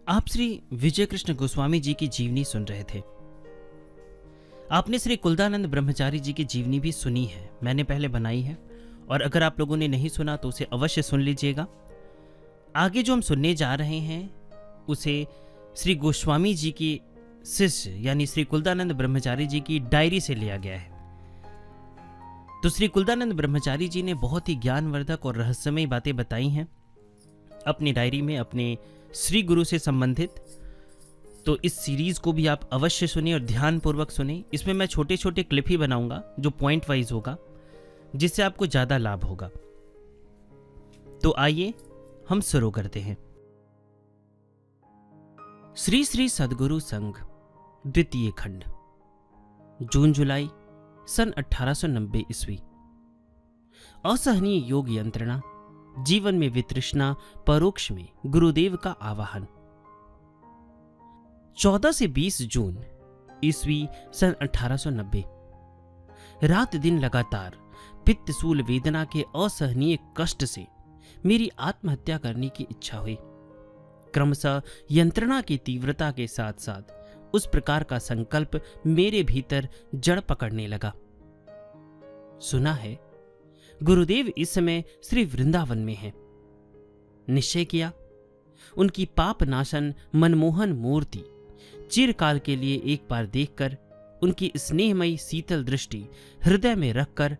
आप श्री विजय कृष्ण गोस्वामी जी की जीवनी सुन रहे थे। आपने श्री कुलदानंद ब्रह्मचारी जी की जीवनी भी सुनी है, मैंने पहले बनाई है, और अगर आप लोगों ने नहीं सुना तो उसे अवश्य सुन लीजिएगा। आगे जो हम सुनने जा रहे हैं उसे श्री गोस्वामी जी की शिष्य यानी श्री कुलदानंद ब्रह्मचारी जी की डायरी से लिया गया है। तो श्री कुलदानंद ब्रह्मचारी जी ने बहुत ही ज्ञानवर्धक और रहस्यमयी बातें बताई हैं अपनी डायरी में, अपने श्री गुरु से संबंधित। तो इस सीरीज को भी आप अवश्य सुने और ध्यानपूर्वक सुने। इसमें मैं छोटे छोटे क्लिप ही बनाऊंगा जो पॉइंट वाइज होगा, जिससे आपको ज्यादा लाभ होगा। तो आइए हम शुरू करते हैं। श्री श्री सद्गुरु संघ द्वितीय खंड, जून जुलाई सन 1890 ईस्वी। असहनीय योग यंत्रणा, जीवन में वितृष्णा, परोक्ष में गुरुदेव का आवाहन। 14 से 20 जून ईस्वी सन 1890। रात दिन लगातार पित्तशूल वेदना के असहनीय कष्ट से मेरी आत्महत्या करने की इच्छा हुई। क्रमशः यंत्रणा की तीव्रता के साथ साथ उस प्रकार का संकल्प मेरे भीतर जड़ पकड़ने लगा। सुना है गुरुदेव इस समय श्री वृंदावन में हैं। निश्चय किया उनकी पाप नाशन मनमोहन मूर्ति चिरकाल के लिए एक बार देखकर उनकी स्नेहमयी शीतल दृष्टि हृदय में रखकर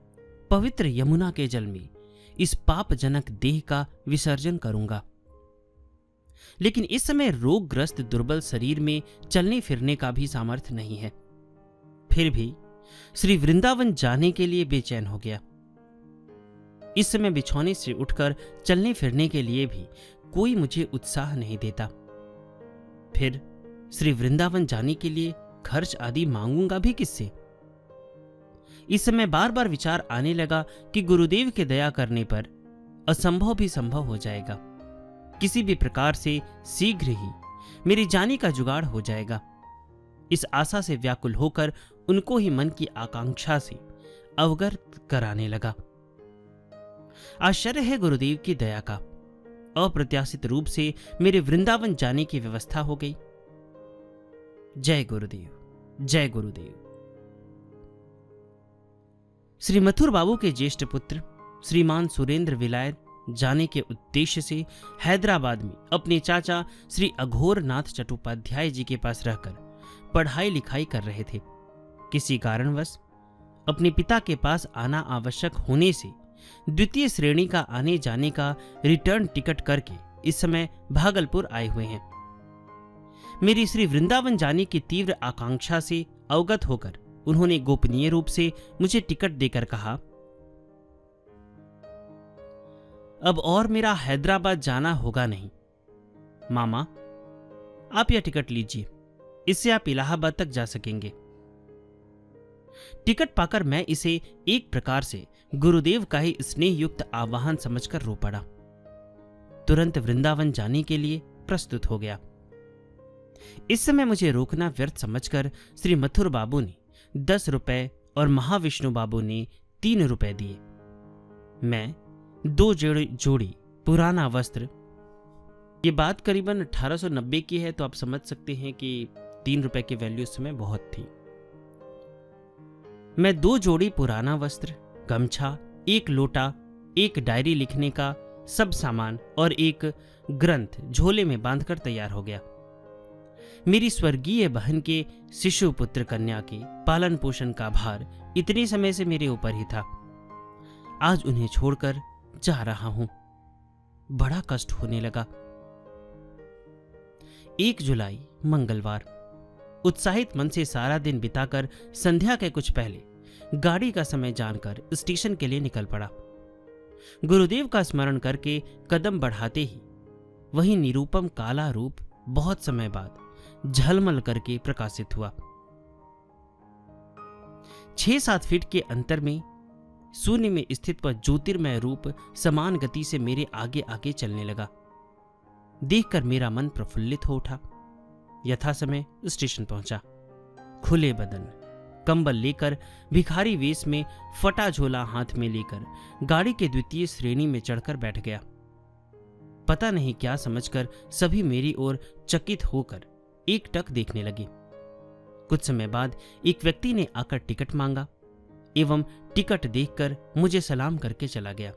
पवित्र यमुना के जल में इस पापजनक देह का विसर्जन करूंगा। लेकिन इस समय रोगग्रस्त दुर्बल शरीर में चलने फिरने का भी सामर्थ्य नहीं है। फिर भी श्री वृंदावन जाने के लिए बेचैन हो गया। इस समय बिछौने से उठकर चलने फिरने के लिए भी कोई मुझे उत्साह नहीं देता। फिर श्री वृंदावन जाने के लिए खर्च आदि मांगूंगा भी किससे? इस समय बार बार विचार आने लगा कि गुरुदेव के दया करने पर असंभव भी संभव हो जाएगा। किसी भी प्रकार से शीघ्र ही मेरे जाने का जुगाड़ हो जाएगा। इस आशा से व्याकुल होकर उनको ही मन की आकांक्षा से अवगत कराने लगा। आश्चर्य है गुरुदेव की दया का। अप्रत्याशित रूप से मेरे वृंदावन जाने की व्यवस्था हो गई। जय गुरुदेव, जय गुरुदेव। श्री मथुर बाबू के ज्येष्ठ पुत्र श्रीमान सुरेंद्र विलायत जाने के उद्देश्य से हैदराबाद में अपने चाचा श्री अघोरनाथ चट्टोपाध्याय जी के पास रहकर पढ़ाई लिखाई कर रहे थे। किसी कारणवश अपने पिता के पास आना आवश्यक होने से द्वितीय श्रेणी का आने जाने का रिटर्न टिकट करके इस समय भागलपुर आए हुए हैं। मेरी श्री वृंदावन जाने की तीव्र आकांक्षा से अवगत होकर उन्होंने गोपनीय रूप से मुझे टिकट देकर कहा, अब और मेरा हैदराबाद जाना होगा नहीं। मामा, आप यह टिकट लीजिए, इससे आप इलाहाबाद तक जा सकेंगे। टिकट पाकर मैं इसे एक प्रकार से गुरुदेव का ही स्नेह युक्त आह्वान समझकर रो पड़ा। तुरंत वृंदावन जाने के लिए प्रस्तुत हो गया। इस समय मुझे रोकना व्यर्थ समझकर श्री मथुर बाबू ने 10 रुपए और महाविष्णु बाबू ने 3 रुपए दिए। मैं 2 जोड़ी पुराना वस्त्र, ये बात करीबन 1890 की है, तो आप समझ सकते हैं कि 3 रुपए की वैल्यू उस समय बहुत थी। मैं 2 जोड़ी पुराना वस्त्र, गमछा, 1 लोटा, 1 डायरी लिखने का सब सामान और एक ग्रंथ झोले में बांधकर तैयार हो गया। मेरी स्वर्गीय बहन के शिशु पुत्र कन्या के पालन पोषण का भार इतने समय से मेरे ऊपर ही था। आज उन्हें छोड़कर जा रहा हूं। बड़ा कष्ट होने लगा। 1 जुलाई मंगलवार। उत्साहित मन से सारा दिन बिताकर संध्या के कुछ पहले गाड़ी का समय जानकर स्टेशन के लिए निकल पड़ा। गुरुदेव का स्मरण करके कदम बढ़ाते ही वही निरूपम काला रूप बहुत समय बाद झलमल करके प्रकाशित हुआ। 6-7 फीट के अंतर में शून्य में स्थित वह ज्योतिर्मय रूप समान गति से मेरे आगे आगे चलने लगा। देखकर मेरा मन प्रफुल्लित हो उठा। यथा समय स्टेशन पहुंचा। खुले बदन, कंबल लेकर, भिखारी वेश में, फटा झोला हाथ में लेकर गाड़ी के द्वितीय श्रेणी में चढ़कर बैठ गया। पता नहीं क्या समझकर सभी मेरी ओर चकित होकर एकटक देखने लगे। कुछ समय बाद एक व्यक्ति ने आकर टिकट मांगा एवं टिकट देखकर मुझे सलाम करके चला गया।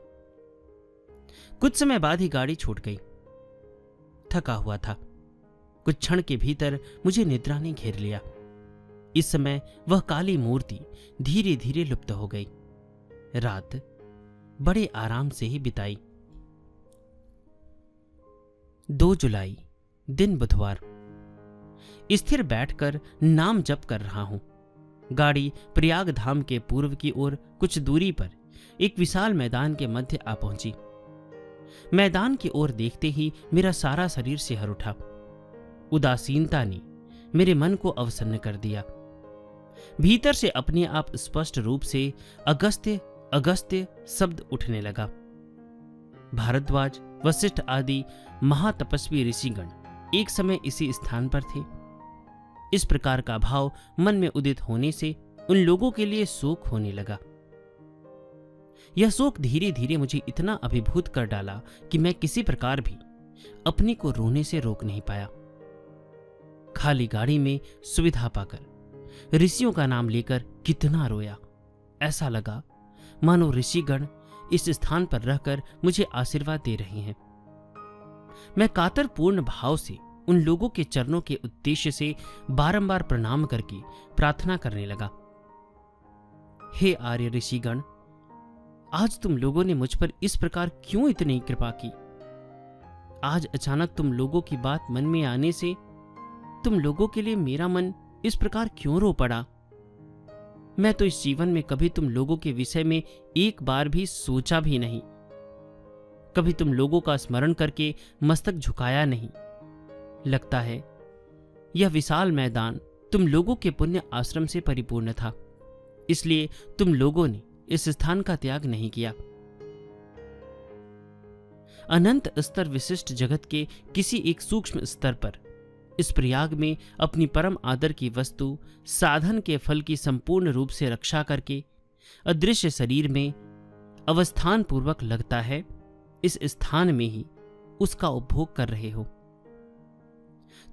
कुछ समय बाद ही गाड़ी छूट गई। थका हुआ था। कुछ क्षण के भीतर मुझे निद्रा ने घेर लिया। इस समय वह काली मूर्ति धीरे धीरे लुप्त हो गई। रात बड़े आराम से ही बिताई। 2 जुलाई, दिन बुधवार। स्थिर बैठकर नाम जप कर रहा हूं। गाड़ी प्रयाग धाम के पूर्व की ओर कुछ दूरी पर एक विशाल मैदान के मध्य आ पहुंची। मैदान की ओर देखते ही मेरा सारा शरीर सिहर उठा। उदासीनता ने मेरे मन को अवसन्न कर दिया। भीतर से अपने आप स्पष्ट रूप से अगस्त्य अगस्त्य शब्द उठने लगा। भारद्वाज, वशिष्ठ आदि महातपस्वी ऋषिगण एक समय इसी स्थान पर थे। इस प्रकार का भाव मन में उदित होने से उन लोगों के लिए शोक होने लगा। यह शोक धीरे धीरे मुझे इतना अभिभूत कर डाला कि मैं किसी प्रकार भी अपने को रोने से रोक नहीं पाया। खाली गाड़ी में सुविधा पाकर ऋषियों का नाम लेकर कितना रोया। ऐसा लगा मानो ऋषिगण इस स्थान पर रहकर मुझे आशीर्वाद दे रहे हैं। मैं कातरपूर्ण भाव से उन लोगों के चरणों के उद्देश्य से बारंबार प्रणाम करके प्रार्थना करने लगा। हे आर्य ऋषिगण, आज तुम लोगों ने मुझ पर इस प्रकार क्यों इतनी कृपा की? आज अचानक तुम लोगों की बात मन में आने से तुम लोगों के लिए मेरा मन इस प्रकार क्यों रो पड़ा? मैं तो इस जीवन में कभी तुम लोगों के विषय में एक बार भी सोचा भी नहीं। कभी तुम लोगों का स्मरण करके मस्तक झुकाया नहीं। लगता है यह विशाल मैदान तुम लोगों के पुण्य आश्रम से परिपूर्ण था, इसलिए तुम लोगों ने इस स्थान का त्याग नहीं किया। अनंत स्तर विशिष्ट जगत के किसी एक सूक्ष्म स्तर पर इस प्रयाग में अपनी परम आदर की वस्तु साधन के फल की संपूर्ण रूप से रक्षा करके अदृश्य शरीर में अवस्थान पूर्वक लगता है इस स्थान में ही उसका उपभोग कर रहे हो।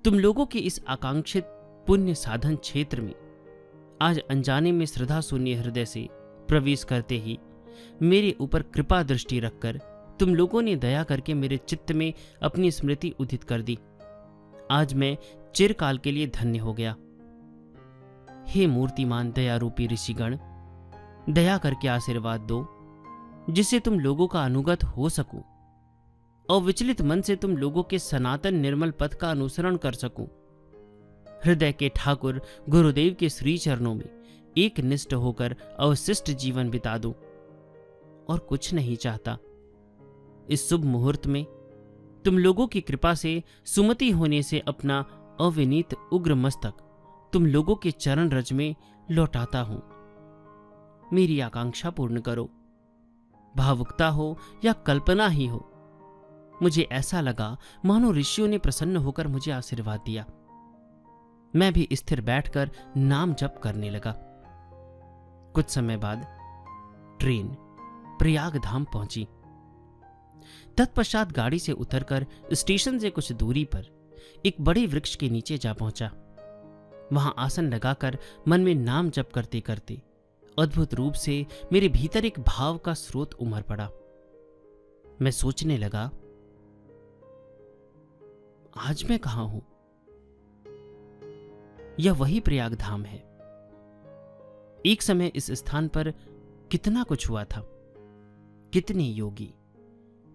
तुम लोगों के इस आकांक्षित पुण्य साधन क्षेत्र में आज अनजाने में श्रद्धा शून्य हृदय से प्रवेश करते ही मेरे ऊपर कृपा दृष्टि रखकर तुम लोगों ने दया करके मेरे चित्त में अपनी स्मृति उदित कर दी। आज मैं चिरकाल के लिए धन्य हो गया। हे मूर्तिमान दयारूपी ऋषिगण, दया करके आशीर्वाद दो जिससे तुम लोगों का अनुगत हो सकूं और विचलित मन से तुम लोगों के सनातन निर्मल पथ का अनुसरण कर सकूं। हृदय के ठाकुर गुरुदेव के श्री चरणों में एक निष्ठ होकर अवशिष्ट जीवन बिता दूं और कुछ नहीं चाहता। इस शुभ मुहूर्त में तुम लोगों की कृपा से सुमति होने से अपना अविनीत उग्र मस्तक तुम लोगों के चरण रज में लौटाता हूं। मेरी आकांक्षा पूर्ण करो। भावुकता हो या कल्पना ही हो, मुझे ऐसा लगा मानो ऋषियों ने प्रसन्न होकर मुझे आशीर्वाद दिया। मैं भी स्थिर बैठकर नाम जप करने लगा। कुछ समय बाद ट्रेन प्रयाग धाम पहुंची। तत्पश्चात गाड़ी से उतरकर स्टेशन से कुछ दूरी पर एक बड़े वृक्ष के नीचे जा पहुंचा। वहां आसन लगाकर मन में नाम जप करते करते अद्भुत रूप से मेरे भीतर एक भाव का स्रोत उमड़ पड़ा। मैं सोचने लगा, आज मैं कहां हूं? यह वही प्रयाग धाम है। एक समय इस स्थान पर कितना कुछ हुआ था। कितने योगी,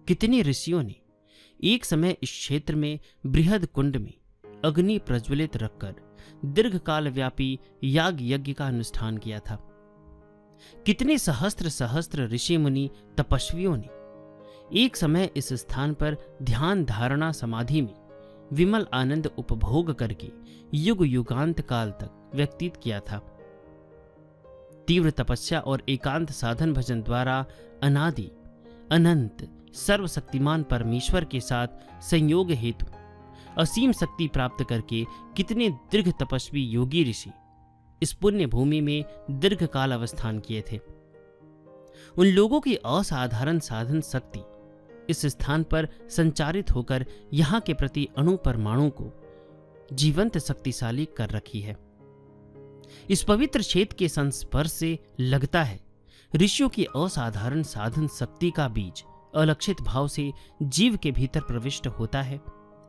कितने ऋषियों ने एक समय इस क्षेत्र में बृहद कुंड में अग्नि प्रज्वलित रखकर दीर्घकाल व्यापी याग यज्ञ का अनुष्ठान किया था। कितने सहस्त्र सहस्त्र ऋषि मुनि तपस्वियों ने एक समय इस स्थान पर ध्यान धारणा समाधि में विमल आनंद उपभोग करके युग युगांत काल तक व्यतीत किया था। तीव्र तपस्या और एकांत साधन भजन द्वारा अनादि अनंत सर्वशक्तिमान परमेश्वर के साथ संयोग हेतु असीम शक्ति प्राप्त करके कितने दीर्घ तपस्वी योगी ऋषि इस पुण्य भूमि में दीर्घकाल अवस्थान किए थे। उन लोगों की असाधारण साधन शक्ति इस स्थान पर संचारित होकर यहाँ के प्रति अणु परमाणु को जीवंत शक्तिशाली कर रखी है। इस पवित्र क्षेत्र के संस्पर्श से लगता है ऋषियों की असाधारण साधन शक्ति का बीज अलक्षित भाव से जीव के भीतर प्रविष्ट होता है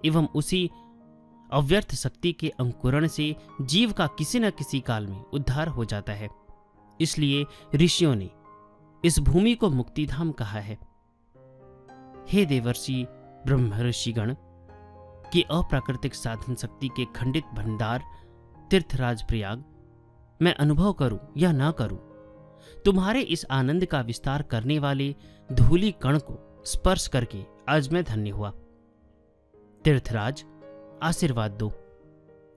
एवं उसी अव्यर्थ शक्ति के अंकुरण से जीव का किसी न किसी काल में उद्धार हो जाता है। इसलिए ऋषियों ने इस भूमि को मुक्तिधाम कहा है। हे देवर्षि ब्रह्मर्षिगण की अप्राकृतिक साधन शक्ति के खंडित भंडार तीर्थराज प्रयाग, मैं अनुभव करूं या ना करूं, तुम्हारे इस आनंद का विस्तार करने वाले धूली कण को स्पर्श करके आज मैं धन्य हुआ। तीर्थराज, आशीर्वाद दो।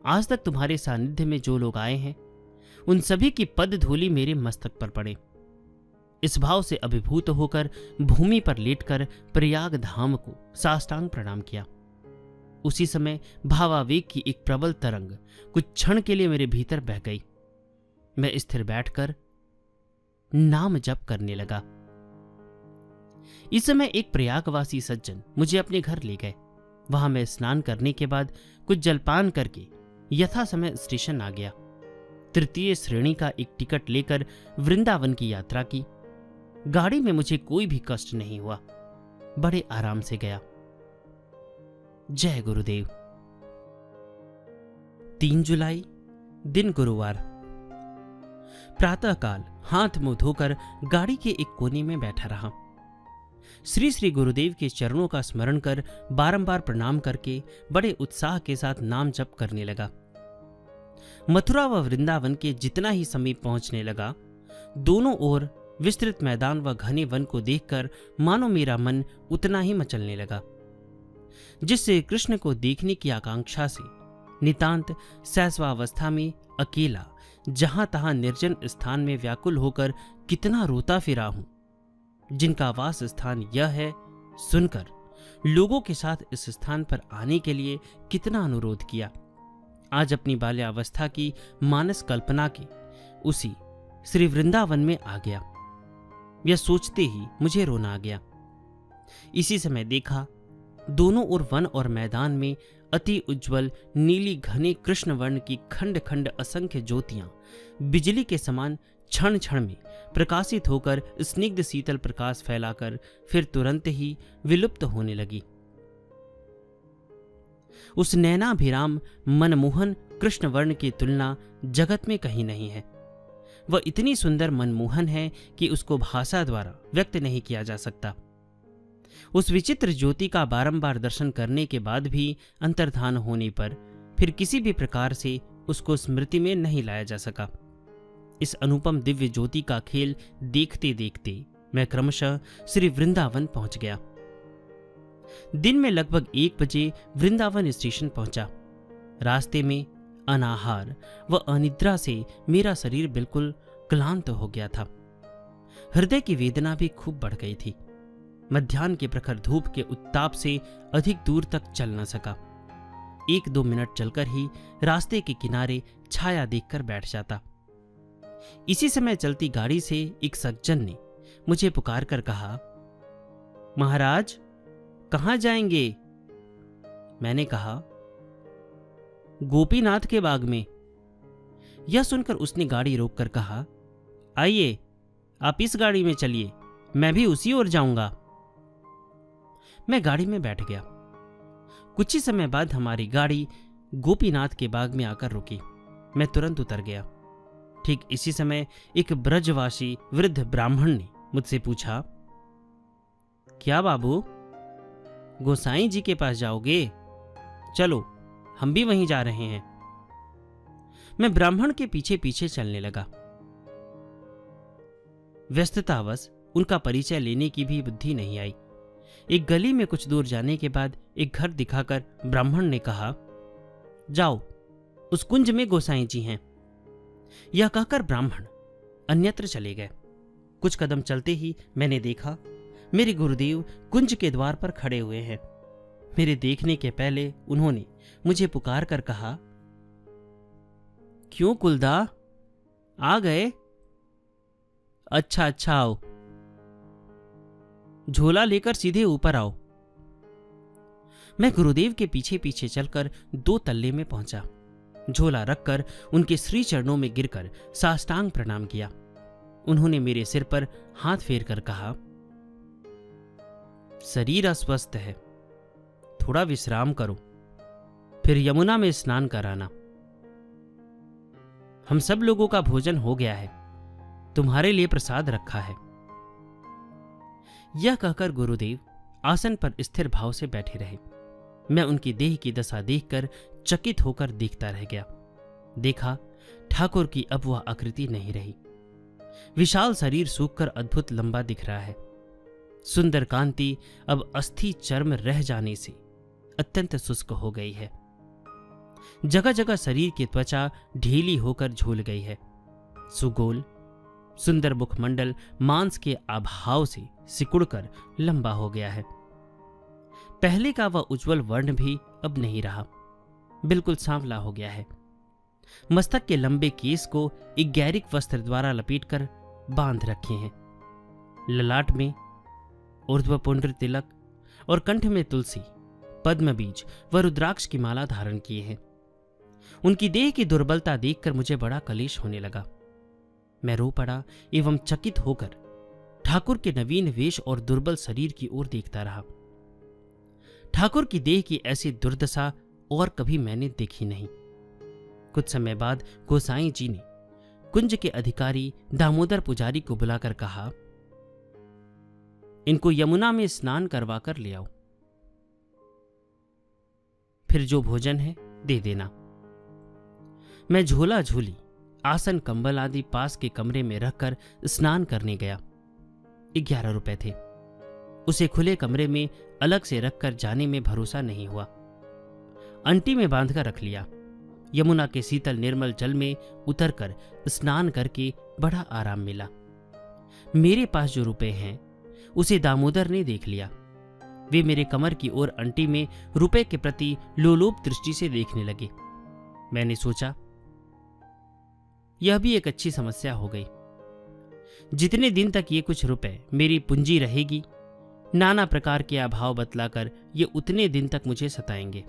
आज तक तुम्हारे सानिध्य में जो लोग आए हैं उन सभी की पद धूलि मेरे मस्तक पर पड़े। इस भाव से अभिभूत होकर भूमि पर लेटकर प्रयाग धाम को साष्टांग प्रणाम किया। उसी समय भावावेग की एक प्रबल तरंग कुछ क्षण के लिए मेरे भीतर बह गई। मैं स्थिर बैठकर नाम जप करने लगा। इस समय एक प्रयागवासी सज्जन मुझे अपने घर ले गए। वहां मैं स्नान करने के बाद कुछ जलपान करके यथा समय स्टेशन आ गया। तृतीय श्रेणी का एक टिकट लेकर वृंदावन की यात्रा की। गाड़ी में मुझे कोई भी कष्ट नहीं हुआ, बड़े आराम से गया। जय गुरुदेव। 3 जुलाई, दिन गुरुवार। प्रातःकाल हाथ मुंह धोकर गाड़ी के एक कोने में बैठा रहा। श्री श्री गुरुदेव के चरणों का स्मरण कर बारंबार प्रणाम करके बड़े उत्साह के साथ नाम जप करने लगा। मथुरा व वृंदावन के जितना ही समीप पहुंचने लगा, दोनों ओर विस्तृत मैदान व घने वन को देखकर मानो मेरा मन उतना ही मचलने लगा। जिससे कृष्ण को देखने की आकांक्षा से नितांत शैशवावस्था में अकेला जहां तहां निर्जन स्थान में व्याकुल होकर कितना रोता फिरा हूं, जिनका वास स्थान यह है सुनकर लोगों के साथ इस स्थान पर आने के लिए कितना अनुरोध किया। आज अपनी बाल्यावस्था की मानस कल्पना के उसी श्री वृंदावन में आ गया। यह सोचते ही मुझे रोना आ गया। इसी समय देखा दोनों ओर वन और मैदान में अति उज्जवल नीली घने कृष्ण वर्ण की खंड खंड असंख्य ज्योतियां बिजली के समान क्षण क्षण में प्रकाशित होकर स्निग्ध शीतल प्रकाश फैलाकर फिर तुरंत ही विलुप्त होने लगी। उस नैनाभिराम मनमोहन कृष्ण वर्ण की तुलना जगत में कहीं नहीं है। वह इतनी सुंदर मनमोहन है कि उसको भाषा द्वारा व्यक्त नहीं किया जा सकता। उस विचित्र ज्योति का बारंबार दर्शन करने के बाद भी अंतर्धान होने पर फिर किसी भी प्रकार से उसको स्मृति में नहीं लाया जा सका। इस अनुपम दिव्य ज्योति का खेल देखते देखते मैं क्रमशः श्री वृंदावन पहुंच गया। दिन में लगभग 1 बजे वृंदावन स्टेशन पहुंचा। रास्ते में अनाहार व अनिद्रा से मेरा शरीर बिल्कुल क्लांत हो गया था। हृदय की वेदना भी खूब बढ़ गई थी। मध्याह्न के प्रखर धूप के उत्ताप से अधिक दूर तक चल न सका। 1-2 मिनट चलकर ही रास्ते के किनारे छाया देखकर बैठ जाता। इसी समय चलती गाड़ी से एक सज्जन ने मुझे पुकार कर कहा, महाराज कहां जाएंगे? मैंने कहा, गोपीनाथ के बाग में। यह सुनकर उसने गाड़ी रोककर कहा, आइए आप इस गाड़ी में चलिए, मैं भी उसी ओर जाऊंगा। मैं गाड़ी में बैठ गया। कुछ ही समय बाद हमारी गाड़ी गोपीनाथ के बाग में आकर रुकी। मैं तुरंत उतर गया। ठीक इसी समय एक ब्रजवासी वृद्ध ब्राह्मण ने मुझसे पूछा, क्या बाबू गोसाई जी के पास जाओगे? चलो हम भी वहीं जा रहे हैं। मैं ब्राह्मण के पीछे पीछे चलने लगा। व्यस्ततावश उनका परिचय लेने की भी बुद्धि नहीं आई। एक गली में कुछ दूर जाने के बाद एक घर दिखाकर ब्राह्मण ने कहा, जाओ उस कुंज में गोसाई जी हैं। यह कहकर ब्राह्मण अन्यत्र चले गए। कुछ कदम चलते ही मैंने देखा मेरे गुरुदेव कुंज के द्वार पर खड़े हुए हैं। मेरे देखने के पहले उन्होंने मुझे पुकार कर कहा, क्यों कुलदा आ गए? अच्छा अच्छा आओ। झोला लेकर सीधे ऊपर आओ। मैं गुरुदेव के पीछे पीछे चलकर 2 तल्ले में पहुंचा। झोला रखकर उनके श्री चरणों में गिरकर साष्टांग प्रणाम किया। उन्होंने मेरे सिर पर हाथ फेर कर कहा, शरीर अस्वस्थ है, थोड़ा विश्राम करो, फिर यमुना में स्नान कराना। हम सब लोगों का भोजन हो गया है, तुम्हारे लिए प्रसाद रखा है। यह कहकर गुरुदेव आसन पर स्थिर भाव से बैठे रहे। मैं उनकी देह की दशा देखकर चकित होकर देखता रह गया। देखा, ठाकुर की अब वह आकृति नहीं रही। विशाल शरीर सूखकर अद्भुत लंबा दिख रहा है। सुंदर कांति अब अस्थि चर्म रह जाने से अत्यंत शुष्क हो गई है। जगह जगह शरीर की त्वचा ढीली होकर झूल गई है। सुगोल सुंदर मुखमंडल मांस के अभाव से सिकुड़कर लंबा हो गया है। पहले का वह उज्जवल वर्ण भी अब नहीं रहा, बिल्कुल सांवला हो गया है। मस्तक के लंबे केस को एक गैरिक वस्त्र द्वारा लपेटकर बांध रखे हैं। ललाट में ऊर्ध्वपुंड्र तिलक और कंठ में तुलसी, पद्म बीज व रुद्राक्ष की माला धारण किए हैं। उनकी देह की दुर्बलता देखकर मुझे बड़ा कलेश होने लगा। मैं रो पड़ा एवं चकित होकर ठाकुर के नवीन वेश और दुर्बल शरीर की ओर देखता रहा। ठाकुर की देह की ऐसी दुर्दशा और कभी मैंने देखी नहीं। कुछ समय बाद गोसाई जी ने कुंज के अधिकारी दामोदर पुजारी को बुलाकर कहा, इनको यमुना में स्नान करवा कर ले आओ, फिर जो भोजन है दे देना। मैं झोला झोली आसन कंबल आदि पास के कमरे में रखकर स्नान करने गया। 11 रुपए थे। उसे खुले कमरे में अलग से रखकर जाने में भरोसा नहीं हुआ। अंटी में बांधकर रख लिया। यमुना के शीतल निर्मल जल में उतरकर स्नान करके बड़ा आराम मिला। मेरे पास जो रुपए हैं उसे दामोदर ने देख लिया। वे मेरे कमर की ओर अंटी में रुपए के प्रति लोलोप दृष्टि से देखने लगे। मैंने सोचा, यह भी एक अच्छी समस्या हो गई। जितने दिन तक ये कुछ रुपए मेरी पूंजी रहेगी, नाना प्रकार के अभाव बतलाकर ये उतने दिन तक मुझे सताएंगे।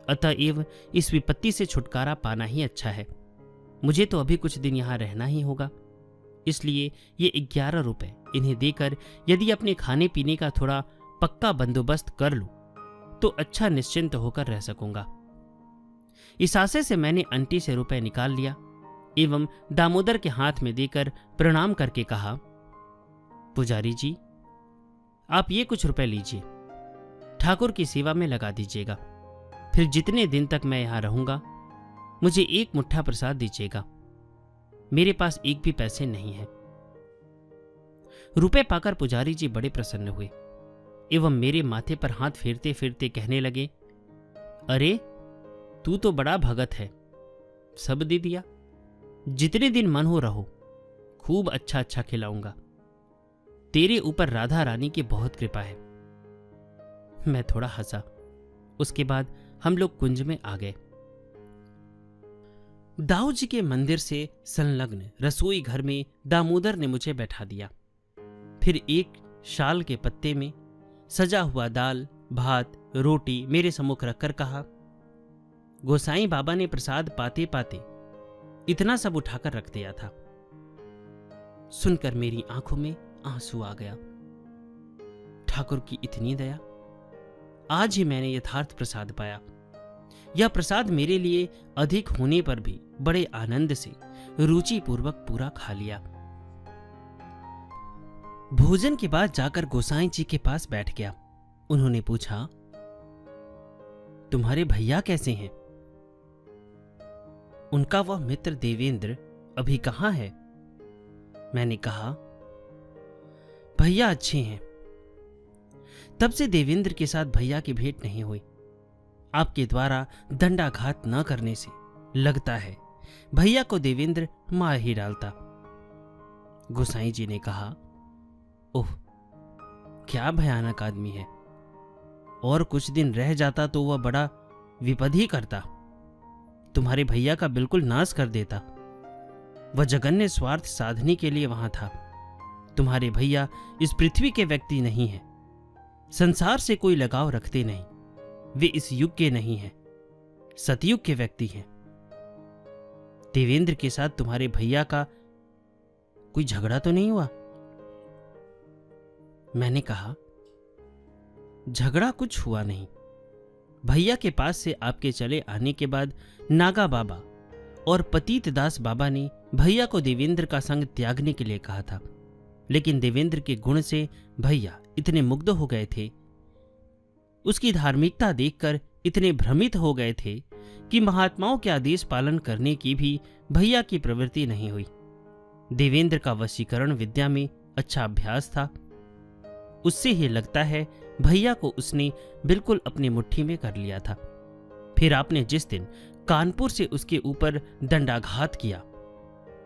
अतएव इस विपत्ति से छुटकारा पाना ही अच्छा है। मुझे तो अभी कुछ दिन यहां रहना ही होगा, इसलिए ये 11 रुपए इन्हें देकर यदि अपने खाने पीने का थोड़ा पक्का बंदोबस्त कर लूं तो अच्छा निश्चिंत होकर रह सकूंगा। इस आशय से मैंने अंटी से रुपए निकाल लिया एवं दामोदर के हाथ में देकर प्रणाम करके कहा, पुजारी जी, आप ये कुछ रुपए लीजिए, ठाकुर की सेवा में लगा दीजिएगा। फिर जितने दिन तक मैं यहां रहूंगा मुझे 1 मुट्ठा प्रसाद दीजिएगा। मेरे पास एक भी पैसे नहीं है। रुपए पाकर पुजारी जी बड़े प्रसन्न हुए एवं मेरे माथे पर हाथ फेरते फेरते कहने लगे, अरे तू तो बड़ा भगत है, सब दे दिया। जितने दिन मन हो रहो, खूब अच्छा अच्छा खिलाऊंगा। तेरे ऊपर राधा रानी की बहुत कृपा है। मैं थोड़ा हंसा। उसके बाद हम लोग कुंज में आ गए। दाऊ जी के मंदिर से संलग्न रसोई घर में दामोदर ने मुझे बैठा दिया। फिर एक शाल के पत्ते में सजा हुआ दाल, भात, रोटी मेरे सम्मुख रखकर कहा, गोसाई बाबा ने प्रसाद पाते पाते इतना सब उठाकर रख दिया था। सुनकर मेरी आंखों में आंसू आ गया। ठाकुर की इतनी दया! आज ही मैंने यथार्थ प्रसाद पाया। यह प्रसाद मेरे लिए अधिक होने पर भी बड़े आनंद से रुचि पूर्वक पूरा खा लिया। भोजन के बाद जाकर गोसाई जी के पास बैठ गया। उन्होंने पूछा, तुम्हारे भैया कैसे हैं? उनका वह मित्र देवेंद्र अभी कहाँ है? मैंने कहा, भैया अच्छे हैं। तब से देवेंद्र के साथ भैया की भेंट नहीं हुई। आपके द्वारा दंडाघात न करने से लगता है भैया को देवेंद्र मार ही डालता। गोसाई जी ने कहा, ओह, क्या भयानक आदमी है। और कुछ दिन रह जाता तो वह बड़ा विपद ही करता, तुम्हारे भैया का बिल्कुल नाश कर देता। वह जघन्य स्वार्थ साधने के लिए वहां था। तुम्हारे भैया इस पृथ्वी के व्यक्ति नहीं है, संसार से कोई लगाव रखते नहीं। वे इस युग के नहीं हैं, सतयुग के व्यक्ति हैं। देवेंद्र के साथ तुम्हारे भैया का कोई झगड़ा तो नहीं हुआ? मैंने कहा, झगड़ा कुछ हुआ नहीं। भैया के पास से आपके चले आने के बाद नागा बाबा और पतित दास बाबा ने भैया को देवेंद्र का संग त्यागने के लिए कहा था, लेकिन देवेंद्र के गुण से भैया इतने मुग्ध हो गए थे, उसकी धार्मिकता देखकर इतने भ्रमित हो गए थे कि महात्माओं के आदेश पालन करने की भी भैया की प्रवृत्ति नहीं हुई। देवेंद्र का वशीकरण विद्या में अच्छा अभ्यास था। उससे ही लगता है भैया को उसने बिल्कुल अपनी मुट्ठी में कर लिया था। फिर आपने जिस दिन कानपुर से उसके ऊपर दंडाघात किया,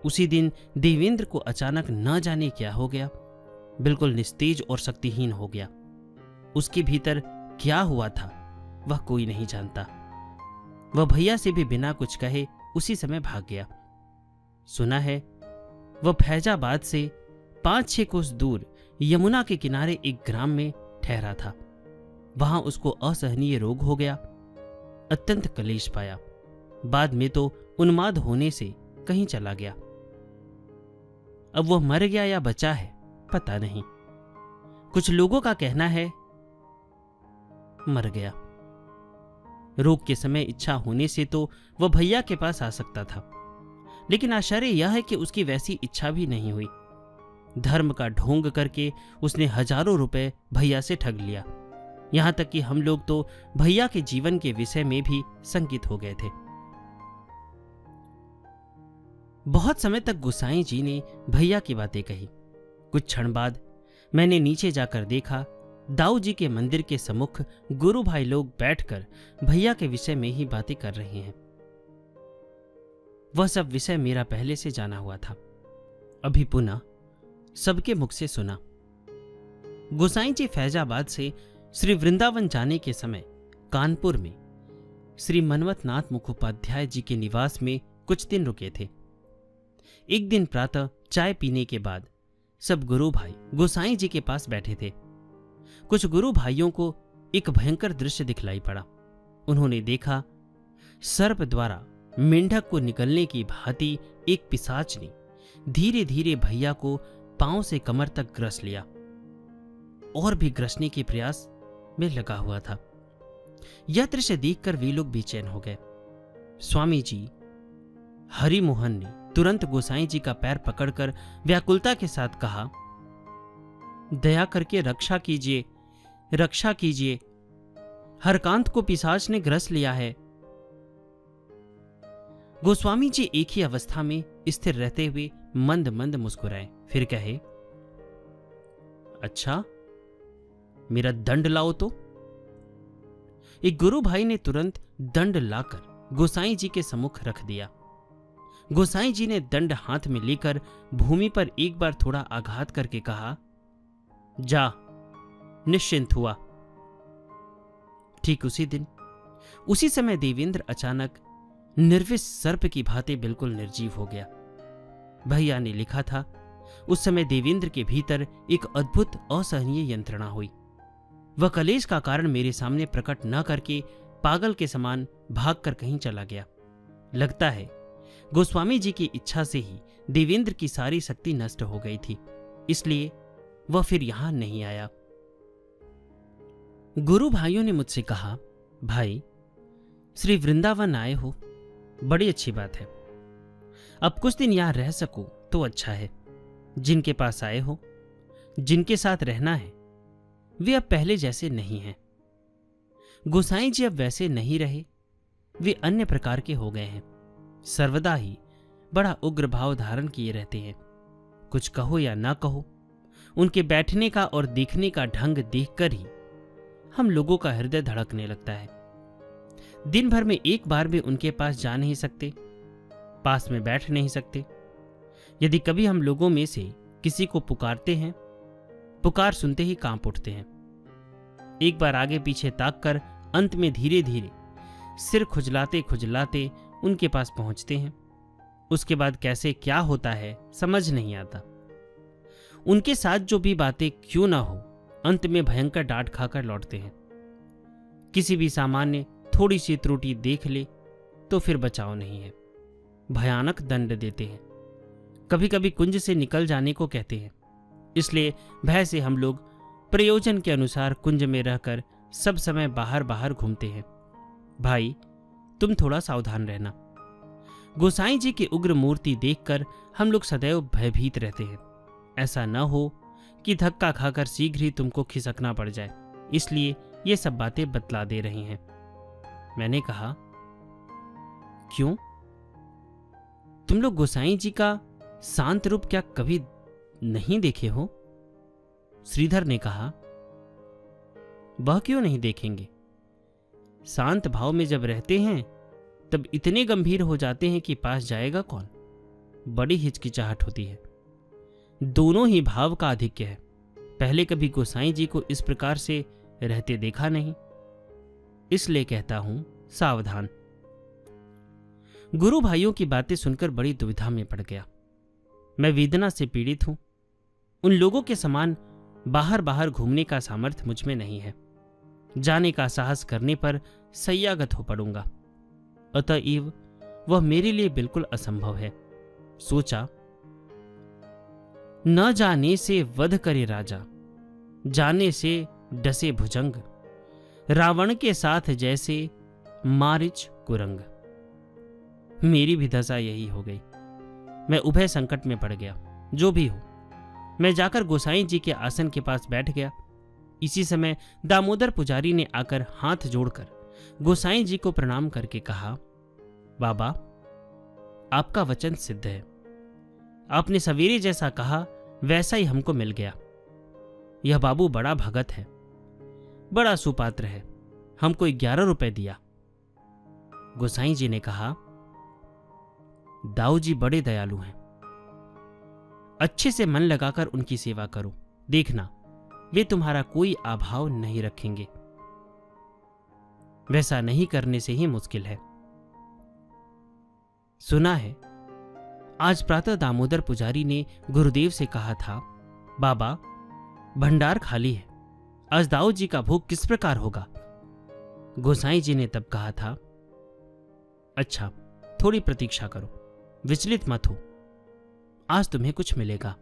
उसी दिन देवेंद्र को अचानक न जाने क्या हो गया, बिल्कुल निस्तेज और शक्तिहीन हो गया। उसके भीतर क्या हुआ था वह कोई नहीं जानता। वह भैया से भी बिना कुछ कहे उसी समय भाग गया। सुना है वह फैजाबाद से 5-6 कोस दूर यमुना के किनारे एक ग्राम में ठहरा था। वहां उसको असहनीय रोग हो गया, अत्यंत कलेश पाया। बाद में तो उन्माद होने से कहीं चला गया। अब वह मर गया या बचा है पता नहीं। कुछ लोगों का कहना है मर गया। रोग के समय इच्छा होने से तो वह भैया के पास आ सकता था, लेकिन आश्चर्य यह है कि उसकी वैसी इच्छा भी नहीं हुई। धर्म का ढोंग करके उसने हजारों रुपए भैया से ठग लिया। यहां तक कि हम लोग तो भैया के जीवन के विषय में भी शंकित हो गए थे। बहुत समय तक गोसाई जी ने भैया की बातें कही। कुछ क्षण बाद मैंने नीचे जाकर देखा, दाऊ जी के मंदिर के सम्मुख गुरु भाई लोग बैठकर भैया के विषय में ही बातें कर रहे हैं। वह सब विषय मेरा पहले से जाना हुआ था, अभी पुनः सबके मुख से सुना। गोसाई जी फैजाबाद से श्री वृंदावन जाने के समय कानपुर में श्री मनवतनाथ मुखोपाध्याय जी के निवास में कुछ दिन रुके थे। एक दिन प्रातः चाय पीने के बाद सब गुरु भाई गोसाई जी के पास बैठे थे। कुछ गुरु भाइयों को एक भयंकर दृश्य दिखलाई पड़ा। उन्होंने देखा, सर्प द्वारा मेंढक को निकलने की भांति एक पिशाच ने धीरे धीरे भैया को पांव से कमर तक ग्रस लिया और भी ग्रसने के प्रयास में लगा हुआ था। यह दृश्य देखकर वे लोग बेचैन हो गए। स्वामी जी हरिमोहन ने तुरंत गोसाई जी का पैर पकड़कर व्याकुलता के साथ कहा, दया करके रक्षा कीजिए, रक्षा कीजिए, हरकांत को पिशाच ने ग्रस लिया है। गोस्वामी जी एक ही अवस्था में स्थिर रहते हुए मंद मंद मुस्कुराए, फिर कहे, अच्छा मेरा दंड लाओ तो। एक गुरु भाई ने तुरंत दंड लाकर गोसाई जी के सम्मुख रख दिया। गोसाई जी ने दंड हाथ में लेकर भूमि पर एक बार थोड़ा आघात करके कहा, जा, निश्चिंत हुआ। ठीक उसी दिन उसी समय देवेंद्र अचानक निर्विष सर्प की भांति बिल्कुल निर्जीव हो गया। भैया ने लिखा था, उस समय देवेंद्र के भीतर एक अद्भुत असहनीय यंत्रणा हुई। वह कलेश का कारण मेरे सामने प्रकट न करके पागल के समान भागकर कहीं चला गया। लगता है गोस्वामी जी की इच्छा से ही देवेंद्र की सारी शक्ति नष्ट हो गई थी, इसलिए वह फिर यहां नहीं आया। गुरु भाइयों ने मुझसे कहा, भाई श्री वृंदावन आए हो, बड़ी अच्छी बात है। अब कुछ दिन यहां रह सको तो अच्छा है। जिनके पास आए हो, जिनके साथ रहना है, वे अब पहले जैसे नहीं हैं। गोसाई जी अब वैसे नहीं रहे, वे अन्य प्रकार के हो गए हैं। सर्वदा ही बड़ा उग्र भाव धारण किए रहते हैं। कुछ कहो या ना कहो, उनके बैठने का और देखने का ढंग देखकर ही हम लोगों का हृदय धड़कने लगता है। दिन भर में एक बार भी उनके पास जा नहीं सकते, पास में बैठ नहीं सकते। यदि कभी हम लोगों में से किसी को पुकारते हैं, पुकार सुनते ही कांप उठते हैं। एक बार आगे पीछे ताककर अंत में धीरे धीरे सिर खुजलाते खुजलाते उनके पास पहुंचते हैं। उसके बाद कैसे क्या होता है समझ नहीं आता। उनके साथ जो भी बातें क्यों ना हो, अंत में भयंकर डांट खाकर लौटते हैं। किसी भी सामान्य थोड़ी सी त्रुटि देख ले तो फिर बचाव नहीं है, भयानक दंड देते हैं। कभी कभी कुंज से निकल जाने को कहते हैं। इसलिए भय से हम लोग प्रयोजन के अनुसार कुंज में रहकर सब समय बाहर बाहर घूमते हैं। भाई, तुम थोड़ा सावधान रहना। गोसाई जी की उग्र मूर्ति देखकर हम लोग सदैव भयभीत रहते हैं। ऐसा न हो कि धक्का खाकर शीघ्र ही तुमको खिसकना पड़ जाए, इसलिए ये सब बातें बतला दे रही हैं। मैंने कहा, क्यों? तुम लोग गोसाई जी का शांत रूप क्या कभी नहीं देखे हो? श्रीधर ने कहा, वह क्यों नहीं देखेंगे? शांत भाव में जब रहते हैं तब इतने गंभीर हो जाते हैं कि पास जाएगा कौन। बड़ी हिचकिचाहट होती है। दोनों ही भाव का आधिक्य है। पहले कभी गोसाई जी को इस प्रकार से रहते देखा नहीं, इसलिए कहता हूं सावधान। गुरु भाइयों की बातें सुनकर बड़ी दुविधा में पड़ गया। मैं वेदना से पीड़ित हूं। उन लोगों के समान बाहर बाहर घूमने का सामर्थ्य मुझ में नहीं है। जाने का साहस करने पर सय्यागत हो पड़ूंगा। अतएव वह मेरे लिए बिल्कुल असंभव है। सोचा, न जाने से वध करे राजा, जाने से डसे भुजंग, रावण के साथ जैसे मारिच कुरंग। मेरी भी दशा यही हो गई। मैं उभय संकट में पड़ गया। जो भी हो, मैं जाकर गोसाई जी के आसन के पास बैठ गया। इसी समय दामोदर पुजारी ने आकर हाथ जोड़कर गोसाई जी को प्रणाम करके कहा, बाबा, आपका वचन सिद्ध है। आपने सवेरे जैसा कहा वैसा ही हमको मिल गया। यह बाबू बड़ा भगत है, बड़ा सुपात्र है। हमको 11 रुपए दिया। गोसाई जी ने कहा, दाऊ जी बड़े दयालु हैं। अच्छे से मन लगाकर उनकी सेवा करो, देखना वे तुम्हारा कोई अभाव नहीं रखेंगे। वैसा नहीं करने से ही मुश्किल है। सुना है आज प्रातः दामोदर पुजारी ने गुरुदेव से कहा था, बाबा, भंडार खाली है, आज दाऊ जी का भोग किस प्रकार होगा? गोसाई जी ने तब कहा था, अच्छा, थोड़ी प्रतीक्षा करो, विचलित मत हो, आज तुम्हें कुछ मिलेगा।